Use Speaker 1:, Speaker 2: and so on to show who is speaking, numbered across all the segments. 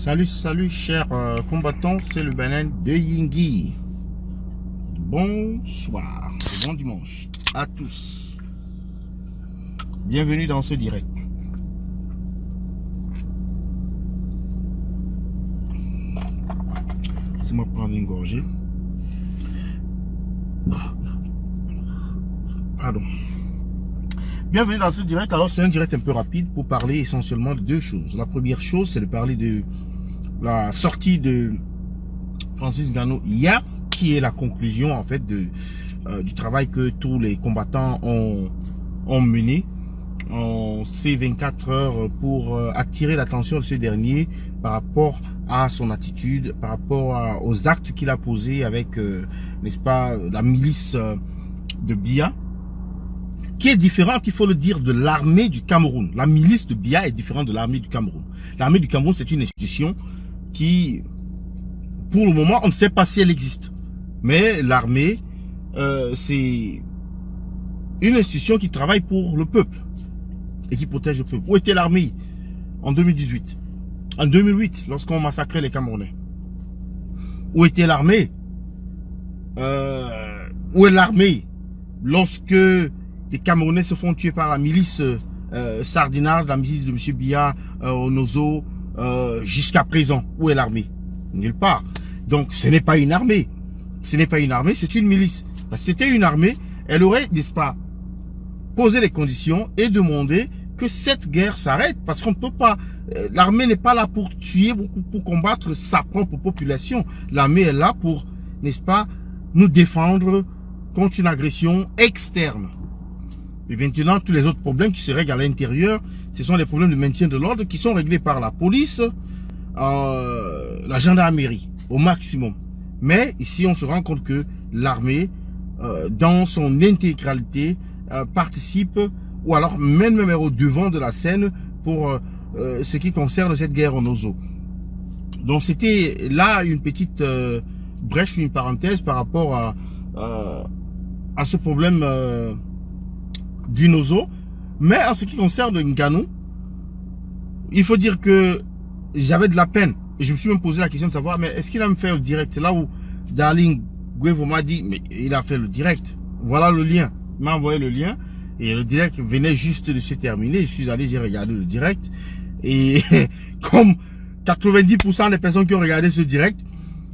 Speaker 1: Salut, salut chers combattants, c'est le banane de Yingui. Bonsoir et bon dimanche à tous. Bienvenue dans ce direct. Laissez-moi prendre une gorgée. Pardon. Bienvenue dans ce direct. Alors c'est un direct un peu rapide pour parler essentiellement de deux choses. La première chose, c'est de parler de la sortie de Francis Ngannou hier, qui est la conclusion en fait du travail que tous les combattants ont mené en ces 24 heures pour attirer l'attention de ce dernier par rapport à son attitude, par rapport aux actes qu'il a posés avec, n'est-ce pas, la milice de Biya, qui est différente, il faut le dire, de l'armée du Cameroun. La milice de Biya est différente de l'armée du Cameroun. L'armée du Cameroun, c'est une institution qui, pour le moment, on ne sait pas si elle existe. Mais l'armée, c'est une institution qui travaille pour le peuple et qui protège le peuple. Où était l'armée en 2018? En 2008, lorsqu'on massacrait les Camerounais? Où était l'armée? Où est l'armée lorsque les Camerounais se font tuer par la milice sardinarde, la milice de M. Biya, Onozo, jusqu'à présent? Où est l'armée? Nulle part. Donc ce n'est pas une armée. Ce n'est pas une armée, c'est une milice. Si c'était une armée, elle aurait, n'est-ce pas, posé les conditions et demandé que cette guerre s'arrête. Parce qu'on ne peut pas... l'armée n'est pas là pour tuer, pour combattre sa propre population. L'armée est là pour, n'est-ce pas, nous défendre contre une agression externe. Et maintenant, tous les autres problèmes qui se règlent à l'intérieur, ce sont les problèmes de maintien de l'ordre qui sont réglés par la police, la gendarmerie, au maximum. Mais ici, on se rend compte que l'armée, dans son intégralité, participe, ou alors même au devant de la scène pour ce qui concerne cette guerre en Ozo. Donc c'était là une petite brèche, une parenthèse par rapport à ce problème du Nozo. Mais en ce qui concerne Ngannou, il faut dire que j'avais de la peine. Et je me suis même posé la question de savoir, mais est-ce qu'il a me fait le direct? C'est là où Darling Guevo m'a dit, mais il a fait le direct. Voilà le lien. Il m'a envoyé le lien. Et le direct venait juste de se terminer. Je suis allé, j'ai regardé le direct. Et comme 90% des personnes qui ont regardé ce direct,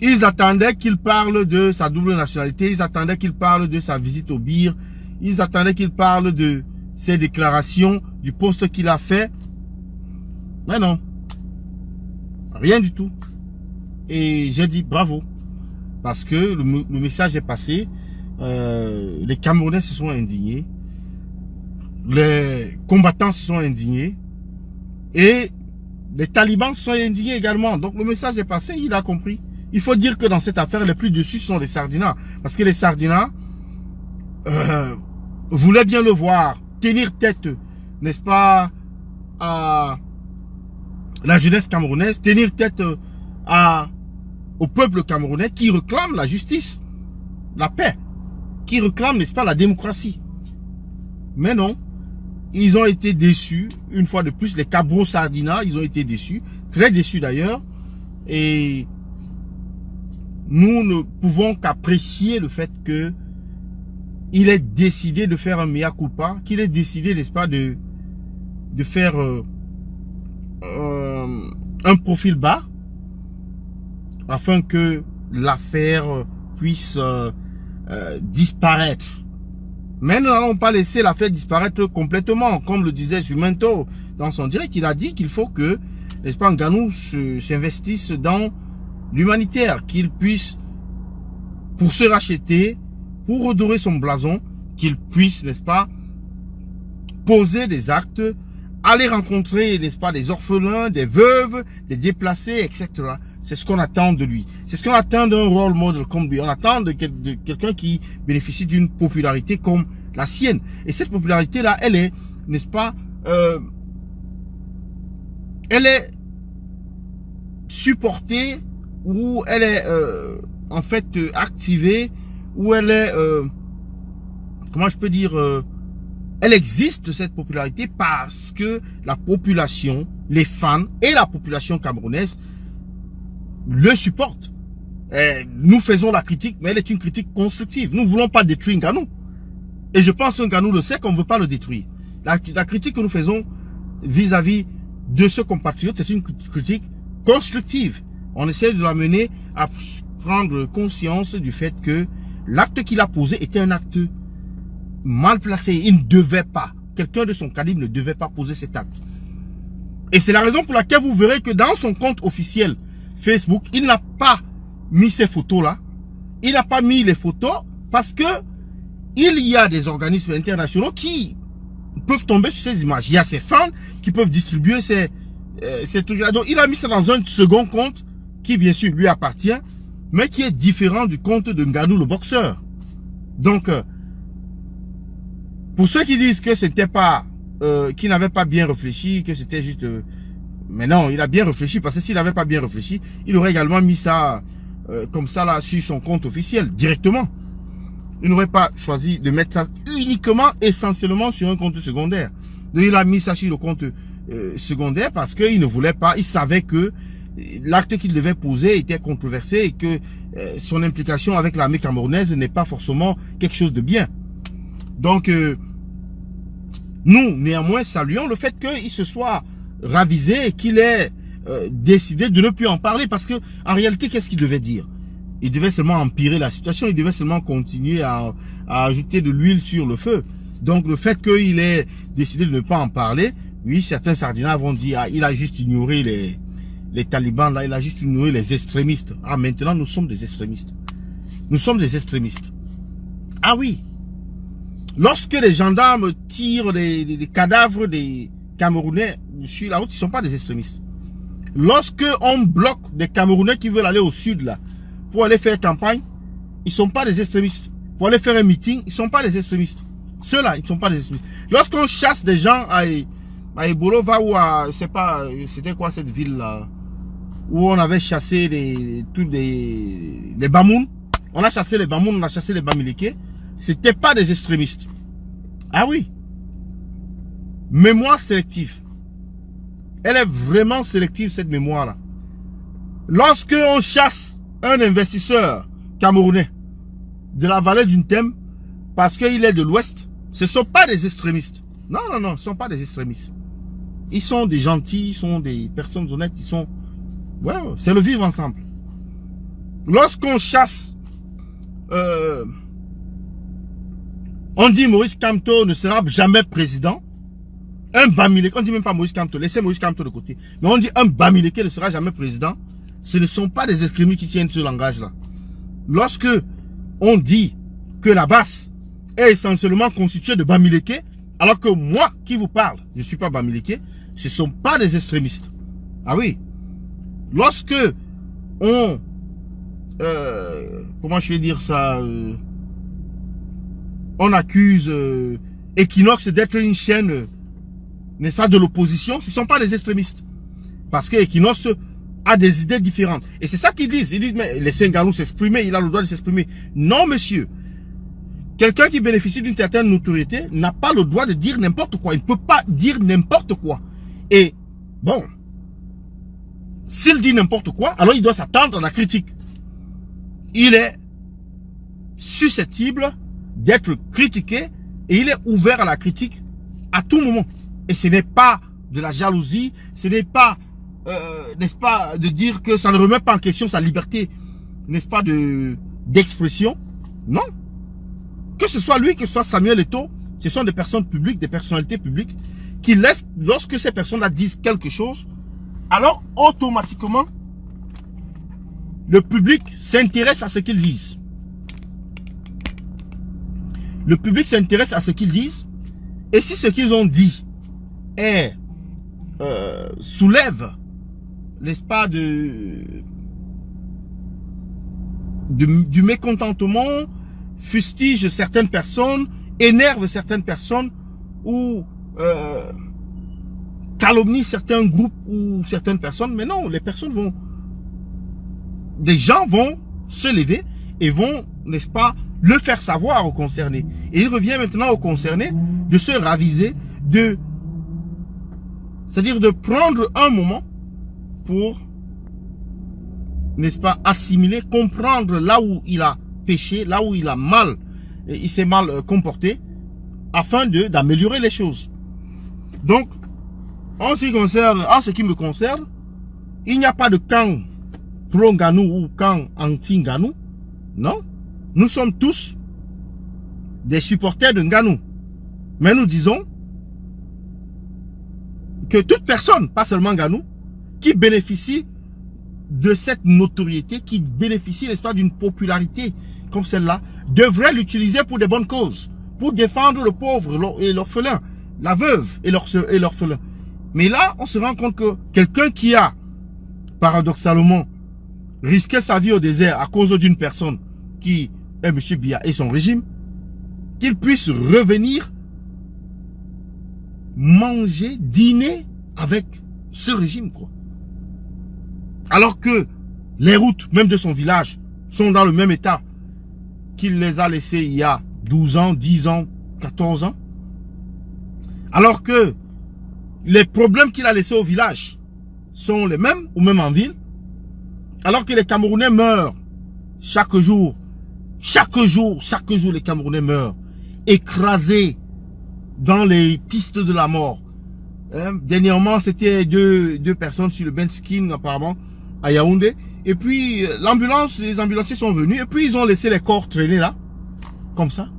Speaker 1: ils attendaient qu'il parle de sa double nationalité. Ils attendaient qu'il parle de sa visite au BIR. Ils attendaient qu'il parle de ses déclarations, du poste qu'il a fait. Mais non. Rien du tout. Et j'ai dit bravo. Parce que le message est passé. Les Camerounais se sont indignés. Les combattants se sont indignés. Et les talibans se sont indignés également. Donc le message est passé, il a compris. Il faut dire que dans cette affaire, les plus dessus sont les Sardinats. Parce que les Sardinats voulaient bien le voir tenir tête, n'est-ce pas, à la jeunesse camerounaise, tenir tête au peuple camerounais qui réclame la justice, la paix, qui réclame, n'est-ce pas, la démocratie. Mais non, ils ont été déçus, une fois de plus, les cabros Sardinats, ils ont été déçus, très déçus d'ailleurs, et nous ne pouvons qu'apprécier le fait que il est décidé de faire un mea culpa, qu'il est décidé, n'est-ce pas, de faire un profil bas afin que l'affaire puisse disparaître. Mais nous n'allons pas laisser l'affaire disparaître complètement. Comme le disait Jumento dans son direct, il a dit qu'il faut que, n'est-ce pas, Ngannou s'investisse dans l'humanitaire, qu'il puisse, pour se racheter, pour redorer son blason, qu'il puisse, n'est-ce pas, poser des actes, aller rencontrer, n'est-ce pas, des orphelins, des veuves, des déplacés, etc. C'est ce qu'on attend de lui. C'est ce qu'on attend d'un role model comme lui. On attend de quelqu'un qui bénéficie d'une popularité comme la sienne. Et cette popularité-là, elle est, n'est-ce pas, elle est supportée ou elle est en fait activée ou elle est, comment je peux dire, elle existe cette popularité parce que la population, les fans et la population camerounaise le supportent. Nous faisons la critique, mais elle est une critique constructive. Nous ne voulons pas détruire Ngannou. Et je pense que Ngannou le sait qu'on ne veut pas le détruire. La critique que nous faisons vis-à-vis de ce compatriote, c'est une critique constructive. On essaie de l'amener à prendre conscience du fait que l'acte qu'il a posé était un acte mal placé. Il ne devait pas. Quelqu'un de son calibre ne devait pas poser cet acte. Et c'est la raison pour laquelle vous verrez que dans son compte officiel Facebook, il n'a pas mis ces photos-là. Il n'a pas mis les photos parce que il y a des organismes internationaux qui peuvent tomber sur ces images. Il y a ses fans qui peuvent distribuer ces trucs-là. Donc, il a mis ça dans un second compte qui, bien sûr, lui appartient, mais qui est différent du compte de Ngannou, le boxeur. Donc, pour ceux qui disent que c'était pas, qu'il n'avait pas bien réfléchi, que c'était juste... mais non, il a bien réfléchi, parce que s'il n'avait pas bien réfléchi, il aurait également mis ça comme ça là sur son compte officiel, directement. Il n'aurait pas choisi de mettre ça uniquement, essentiellement sur un compte secondaire. Donc, il a mis ça sur le compte secondaire parce qu'il ne voulait pas, il savait que l'acte qu'il devait poser était controversé et que son implication avec l'armée camerounaise n'est pas forcément quelque chose de bien. Donc, nous, néanmoins, saluons le fait qu'il se soit ravisé et qu'il ait décidé de ne plus en parler parce que en réalité, qu'est-ce qu'il devait dire? Il devait seulement empirer la situation, il devait seulement continuer à ajouter de l'huile sur le feu. Donc, le fait qu'il ait décidé de ne pas en parler, oui, certains sardinards vont dire, ah, il a juste ignoré les talibans, là, il a juste ignoré les extrémistes. Ah, maintenant, nous sommes des extrémistes. Nous sommes des extrémistes. Ah oui. Lorsque les gendarmes tirent des cadavres des Camerounais sur la route, ils ne sont pas des extrémistes. Lorsque on bloque des Camerounais qui veulent aller au sud, là, pour aller faire campagne, ils ne sont pas des extrémistes. Pour aller faire un meeting, ils ne sont pas des extrémistes. Ceux-là, ils ne sont pas des extrémistes. Lorsqu'on chasse des gens à Ebolova ou à, je sais pas, c'était quoi cette ville-là, où on avait chassé les Bamoun. On a chassé les Bamoun, on a chassé les Bamileke. C'était pas des extrémistes. Ah oui. Mémoire sélective. Elle est vraiment sélective, cette mémoire-là. Lorsque on chasse un investisseur camerounais de la vallée d'une thème parce qu'il est de l'Ouest, ce ne sont pas des extrémistes. Non, non, non, ce ne sont pas des extrémistes. Ils sont des gentils, ils sont des personnes honnêtes, ils sont... Ouais, c'est le vivre ensemble. Lorsqu'on chasse... on dit Maurice Kamto ne sera jamais président. Un Bamileke, on ne dit même pas Maurice Kamto, laissez Maurice Kamto de côté. Mais on dit un Bamileke ne sera jamais président. Ce ne sont pas des extrémistes qui tiennent ce langage-là. Lorsque on dit que la basse est essentiellement constituée de Bamileke, alors que moi qui vous parle, je ne suis pas Bamileke, ce ne sont pas des extrémistes. Ah oui. Lorsque on... comment je vais dire ça on accuse Equinox d'être une chaîne, n'est-ce pas, de l'opposition, ce ne sont pas des extrémistes. Parce que Equinox a des idées différentes. Et c'est ça qu'ils disent. Ils disent, mais laissez Ngannou s'exprimer, il a le droit de s'exprimer. Non, monsieur. Quelqu'un qui bénéficie d'une certaine notoriété n'a pas le droit de dire n'importe quoi. Il ne peut pas dire n'importe quoi. Et, bon, s'il dit n'importe quoi, alors il doit s'attendre à la critique. Il est susceptible d'être critiqué et il est ouvert à la critique à tout moment. Et ce n'est pas de la jalousie, ce n'est pas, n'est-ce pas, de dire que ça ne remet pas en question sa liberté, n'est-ce pas, d'expression. Non. Que ce soit lui, que ce soit Samuel Eto'o, ce sont des personnes publiques, des personnalités publiques qui laissent, lorsque ces personnes-là disent quelque chose, alors automatiquement, le public s'intéresse à ce qu'ils disent. Le public s'intéresse à ce qu'ils disent. Et si ce qu'ils ont dit soulève, n'est-ce pas, du mécontentement, fustige certaines personnes, énerve certaines personnes ou calomnie certains groupes ou certaines personnes, mais non, les personnes vont, des gens vont se lever et vont, n'est-ce pas, le faire savoir aux concernés. Et il revient maintenant aux concernés de se raviser, c'est-à-dire de prendre un moment pour n'est-ce pas, assimiler, comprendre là où il a péché, là où il a mal, il s'est mal comporté, afin d'améliorer les choses. Donc, en ce qui me concerne, il n'y a pas de camp pro-Nganou ou camp anti-Nganou. Non. Nous sommes tous des supporters de Nganou. Mais nous disons que toute personne, pas seulement Nganou, qui bénéficie de cette notoriété, qui bénéficie, n'est-ce pas, d'une popularité comme celle-là, devrait l'utiliser pour des bonnes causes, pour défendre le pauvre et l'orphelin, la veuve et l'orphelin. Mais là, on se rend compte que quelqu'un qui a, paradoxalement, risqué sa vie au désert à cause d'une personne qui est M. Biya et son régime, qu'il puisse revenir manger, dîner avec ce régime, quoi. Alors que les routes, même de son village, sont dans le même état qu'il les a laissées il y a 12 ans, 10 ans, 14 ans. Alors que les problèmes qu'il a laissés au village sont les mêmes, ou même en ville. Alors que les Camerounais meurent chaque jour, les Camerounais meurent, écrasés dans les pistes de la mort. Dernièrement, c'était deux personnes sur le Benskin, apparemment, à Yaoundé. Et puis, les ambulanciers sont venus, et puis ils ont laissé les corps traîner là, comme ça.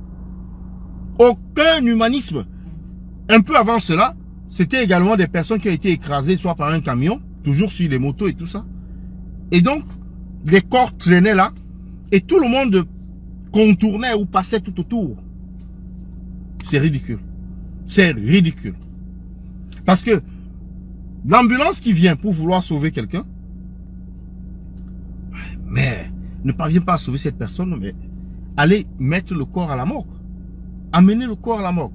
Speaker 1: Aucun humanisme. Un peu avant cela, c'était également des personnes qui ont été écrasées, soit par un camion, toujours sur les motos et tout ça. Et donc, les corps traînaient là, et tout le monde contournait ou passait tout autour. C'est ridicule. C'est ridicule. Parce que l'ambulance qui vient pour vouloir sauver quelqu'un, mais ne parvient pas à sauver cette personne, mais aller mettre le corps à la morgue. Amener le corps à la morgue.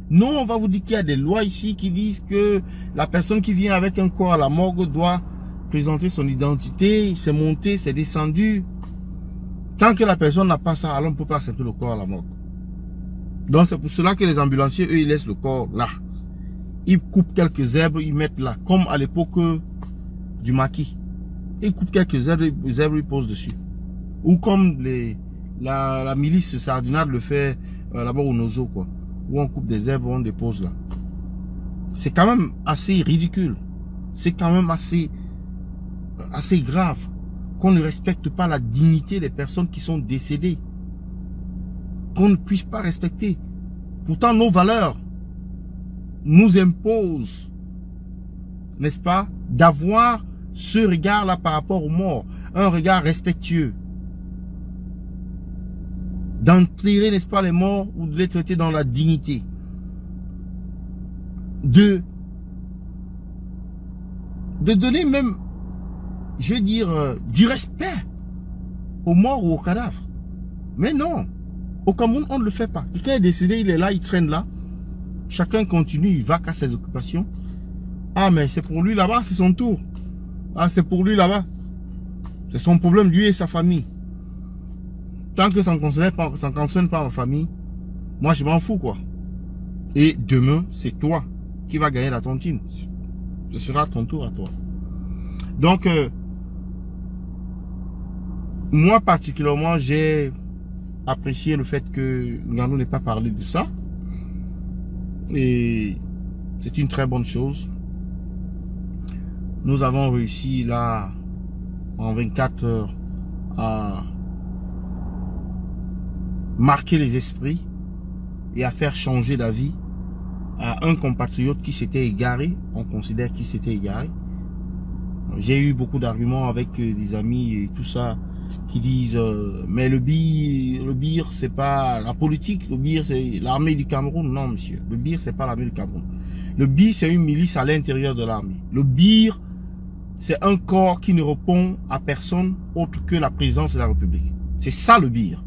Speaker 1: Non, on va vous dire qu'il y a des lois ici qui disent que la personne qui vient avec un corps à la morgue doit présenter son identité, c'est monté, c'est descendu. Tant que la personne n'a pas ça, alors on ne peut pas accepter le corps à la morgue. Donc c'est pour cela que les ambulanciers, eux, ils laissent le corps là. Ils coupent quelques zèbres, ils mettent là, comme à l'époque du maquis. Ils coupent quelques zèbres, ils posent dessus. Ou comme la milice sardinade le fait là-bas au Nozo, quoi. Où on coupe des zèbres, on dépose là. C'est quand même assez ridicule. C'est quand même assez grave qu'on ne respecte pas la dignité des personnes qui sont décédées. Qu'on ne puisse pas respecter. Pourtant, nos valeurs nous imposent, n'est-ce pas, d'avoir ce regard-là par rapport aux morts. Un regard respectueux. D'enterrer, n'est-ce pas, les morts ou de les traiter dans la dignité. De donner même, je veux dire, du respect aux morts ou aux cadavres. Mais non, au Cameroun, on ne le fait pas. Quelqu'un est décédé, il est là, il traîne là. Chacun continue, il va qu'à ses occupations. Ah, mais c'est pour lui là-bas, c'est son tour. Ah, c'est pour lui là-bas. C'est son problème, lui et sa famille. Tant que ça ne concerne pas ma famille, moi je m'en fous, quoi. Et demain, c'est toi qui vas gagner la tontine. Ce sera ton tour à toi. Donc, moi particulièrement, j'ai apprécié le fait que Nganou n'ait pas parlé de ça. Et c'est une très bonne chose. Nous avons réussi là, en 24 heures, à marquer les esprits et à faire changer d'avis à un compatriote qui s'était égaré. On considère qu'il s'était égaré. J'ai eu beaucoup d'arguments avec des amis et tout ça qui disent mais le BIR c'est pas la politique, le BIR c'est l'armée du Cameroun. Non monsieur, le BIR c'est pas l'armée du Cameroun. Le BIR c'est une milice à l'intérieur de l'armée. Le BIR c'est un corps qui ne répond à personne autre que la présidence de la République. C'est ça le BIR.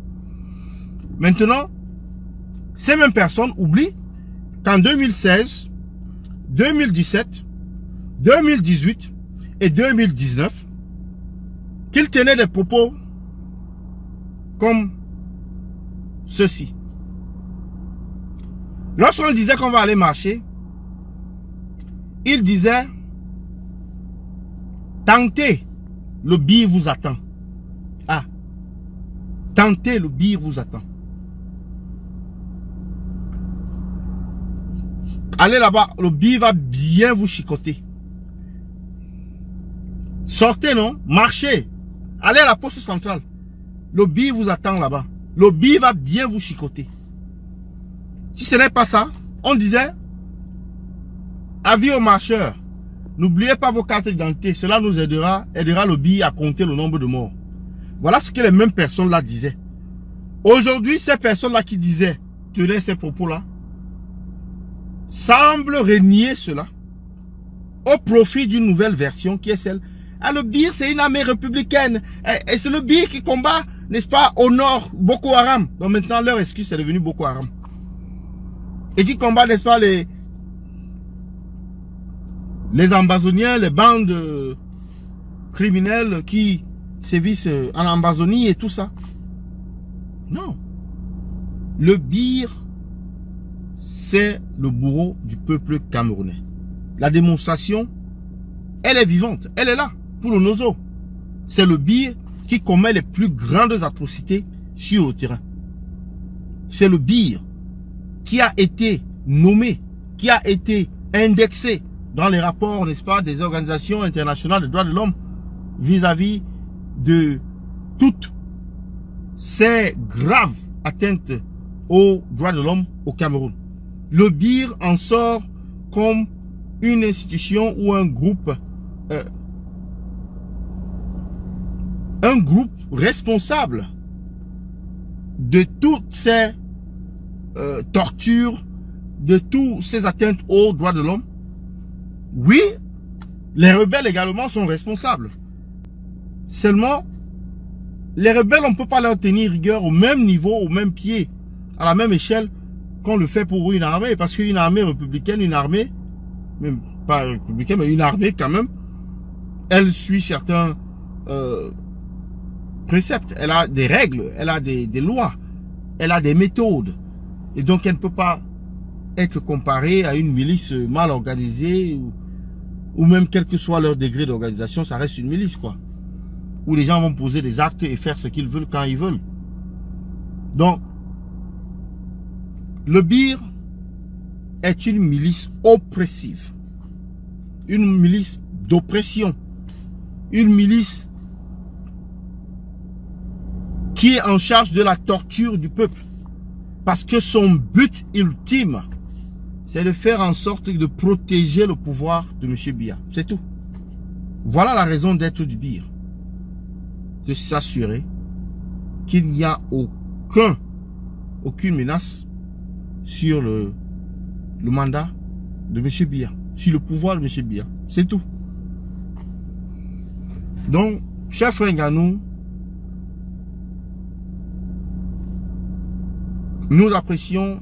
Speaker 1: Maintenant, ces mêmes personnes oublient qu'en 2016, 2017, 2018 et 2019, qu'ils tenaient des propos comme ceci. Lorsqu'on disait qu'on va aller marcher, il disait tenter le bir vous attend. Ah, tentez, le bir vous attend. Allez là-bas, le bir va bien vous chicoter. Sortez, non? Marchez. Allez à la poste centrale. Le bir vous attend là-bas. Le bir va bien vous chicoter. Si ce n'est pas ça, on disait, avis aux marcheurs, n'oubliez pas vos cartes d'identité. Cela nous aidera le bir à compter le nombre de morts. Voilà ce que les mêmes personnes là disaient. Aujourd'hui, ces personnes là qui disaient, tenaient ces propos là, semblent renier cela au profit d'une nouvelle version qui est celle. Ah, le bir, c'est une armée républicaine. Et c'est le bir qui combat, n'est-ce pas, au nord, Boko Haram. Donc maintenant, leur excuse, c'est devenu Boko Haram. Et qui combat, n'est-ce pas, les Ambazoniens, les bandes criminelles qui sévissent en Ambazonie et tout ça. Non. Le bir, c'est le bourreau du peuple camerounais. La démonstration, elle est vivante, elle est là, pour le Nozo. C'est le bir qui commet les plus grandes atrocités sur le terrain. C'est le bir qui a été nommé, qui a été indexé dans les rapports, n'est-ce pas, des organisations internationales des droits de l'homme vis-à-vis de toutes ces graves atteintes aux droits de l'homme au Cameroun. Le bir en sort comme une institution ou un groupe responsable de toutes ces tortures, de toutes ces atteintes aux droits de l'homme. Oui, les rebelles également sont responsables. Seulement, les rebelles, on ne peut pas leur tenir rigueur au même niveau, au même pied, à la même échelle qu'on le fait pour une armée. Parce qu'une armée républicaine, une armée, même pas républicaine, mais une armée quand même, elle suit certains préceptes. Elle a des règles, elle a des lois, elle a des méthodes. Et donc, elle ne peut pas être comparée à une milice mal organisée ou même quel que soit leur degré d'organisation, ça reste une milice, quoi. Où les gens vont poser des actes et faire ce qu'ils veulent quand ils veulent. Donc, le bir est une milice oppressive. Une milice d'oppression. Une milice qui est en charge de la torture du peuple. Parce que son but ultime, c'est de faire en sorte de protéger le pouvoir de M. Biya. C'est tout. Voilà la raison d'être du bir. De s'assurer qu'il n'y a aucune menace sur le mandat de M. Biya, sur le pouvoir de M. Biya. C'est tout. Donc, chers frères Nganou, nous apprécions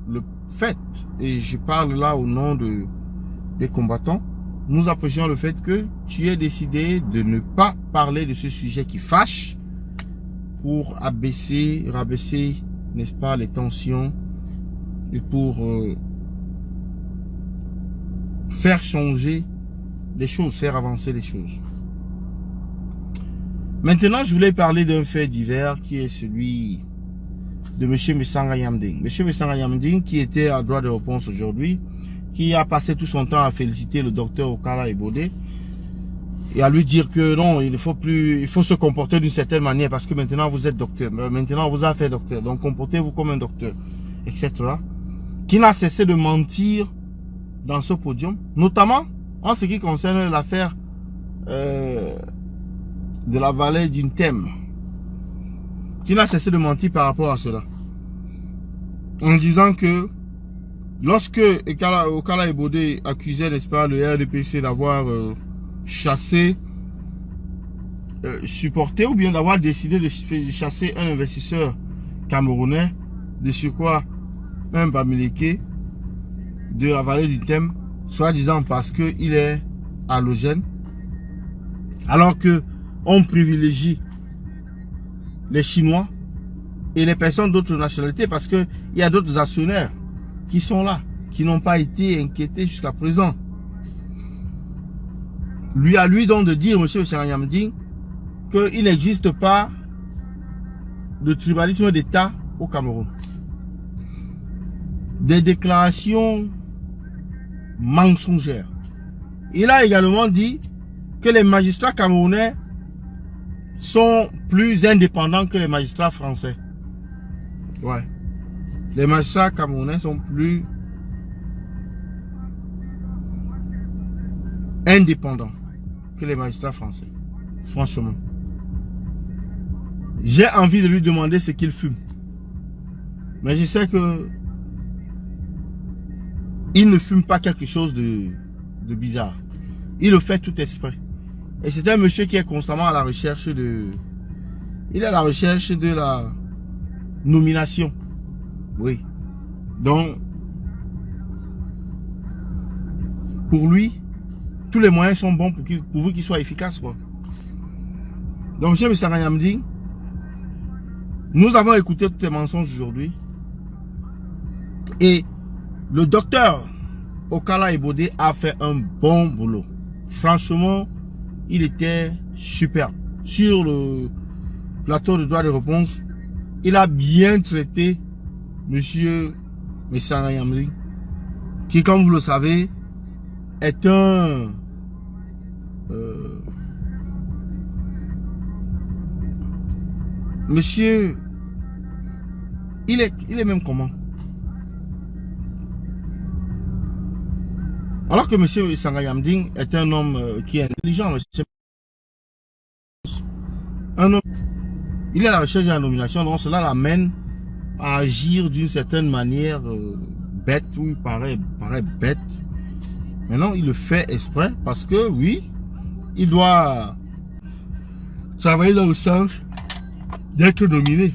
Speaker 1: le fait, et je parle là au nom des combattants, nous apprécions le fait que tu aies décidé de ne pas parler de ce sujet qui fâche pour rabaisser, n'est-ce pas, les tensions et pour faire changer les choses, faire avancer les choses. Maintenant, je voulais parler d'un fait divers qui est celui de M. Messanga Yamding. M. Messanga Yamding qui était à droit de réponse aujourd'hui, qui a passé tout son temps à féliciter le docteur Okara Ebode et à lui dire que non, il faut se comporter d'une certaine manière parce que maintenant vous êtes docteur, maintenant on vous a fait docteur, donc comportez-vous comme un docteur, etc. Qui n'a cessé de mentir dans ce podium, notamment en ce qui concerne l'affaire de la vallée d'une thème, qui n'a cessé de mentir par rapport à cela, en disant que lorsque Okara Ebode accusait, n'est-ce pas, le RDPC d'avoir chassé, supporté ou bien d'avoir décidé de chasser un investisseur camerounais, de surcroît un Bamileke de la vallée du Thème, soi-disant parce qu'il est halogène, alors que on privilégie les Chinois et les personnes d'autres nationalités parce qu'il y a d'autres actionnaires qui sont là, qui n'ont pas été inquiétés jusqu'à présent. à lui donc de dire, monsieur Saranyamding, qu'il n'existe pas de tribalisme d'État au Cameroun. Des déclarations mensongères. Il a également dit que les magistrats camerounais sont plus indépendants que les magistrats français. Ouais. Les magistrats camerounais sont plus indépendants que les magistrats français. Franchement. J'ai envie de lui demander ce qu'il fume. Mais je sais que il ne fume pas quelque chose de bizarre. Il le fait tout exprès. Et c'est un monsieur qui est constamment à la recherche de... Il est à la recherche de la nomination. Oui. Donc, pour lui, tous les moyens sont bons pour qu'il soit efficace, quoi. Donc, M. Saranyamding, nous avons écouté tous tes mensonges aujourd'hui. Et le docteur Okala Ebode a fait un bon boulot. Franchement, il était superbe. Sur le plateau de droit de réponse, il a bien traité monsieur Saranyamding, qui, comme vous le savez, est un monsieur, il est même comment? Alors que monsieur Saranyamding est un homme qui est intelligent, un homme, il est à la recherche de la nomination, donc cela l'amène à agir d'une certaine manière bête, ou il paraît bête. Maintenant, il le fait exprès parce que, oui, il doit travailler dans le sens d'être nominé.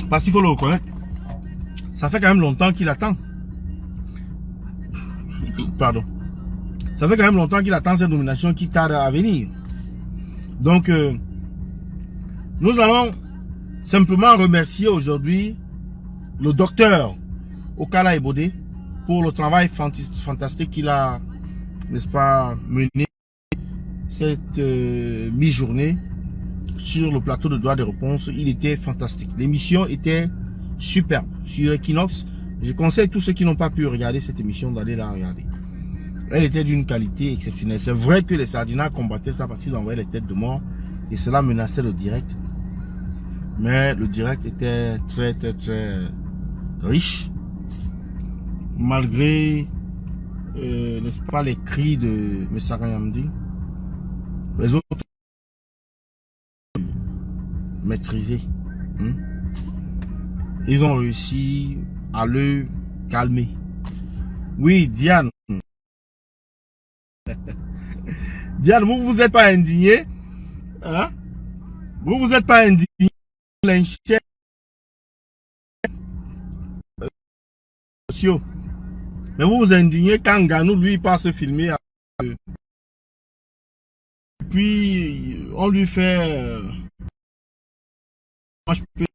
Speaker 1: Parce qu'il faut le reconnaître. Ça fait quand même longtemps qu'il attend. Pardon. Ça fait quand même longtemps qu'il attend cette nomination qui tarde à venir. Donc, nous allons simplement remercier aujourd'hui le docteur Okala Ebode pour le travail fantastique qu'il a, n'est-ce pas, mené cette mi-journée sur le plateau de droit de réponse. Il était fantastique. L'émission était superbe sur Equinox. Je conseille tous ceux qui n'ont pas pu regarder cette émission d'aller la regarder. Elle était d'une qualité exceptionnelle. C'est vrai que les Sardinards combattaient ça parce qu'ils envoyaient les têtes de mort et cela menaçait le direct. Mais le direct était très riche. Malgré, n'est-ce pas, les cris de M. Saranyamding. Les autres maîtrisés. Ils ont réussi à le calmer. Oui, Diane. Diane, vous vous êtes pas indigné, hein? Vous vous êtes pas indigné. Mais vous vous indignez quand Ganou, lui, passe se filmer. Puis, on lui fait... Moi, je peux